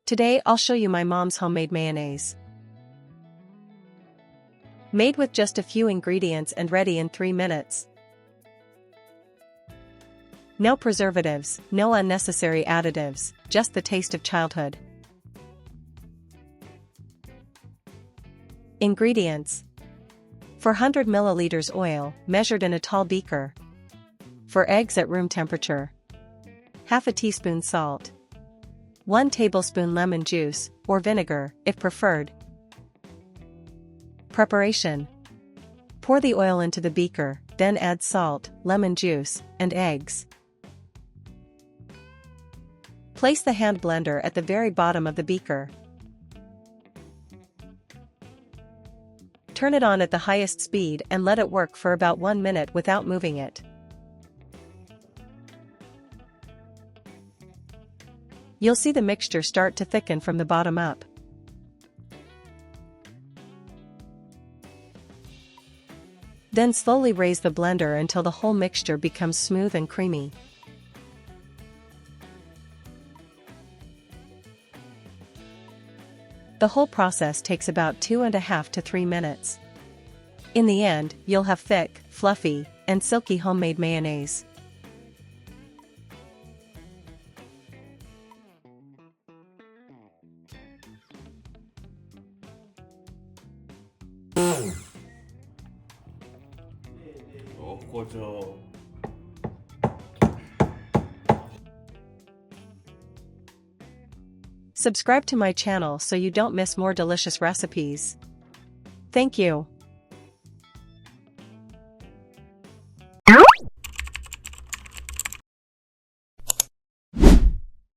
Today I'll show you my mom's homemade mayonnaise. Made with just a few ingredients and ready in 3 minutes. No preservatives, no unnecessary additives, just the taste of childhood. Ingredients: 400 milliliters oil, measured in a tall beaker. 4 eggs at room temperature. Half a teaspoon salt. 1 tablespoon lemon juice, or vinegar, if preferred. Preparation: pour the oil into the beaker, then add salt, lemon juice, and eggs. Place the hand blender at the very bottom of the beaker. Turn it on at the highest speed and let it work for about 1 minute without moving it. You'll see the mixture start to thicken from the bottom up. Then slowly raise the blender until the whole mixture becomes smooth and creamy. The whole process takes about 2.5 to 3 minutes. In the end, you'll have thick, fluffy, and silky homemade mayonnaise. 거죠. Subscribe to my channel so you don't miss more delicious recipes. Thank you.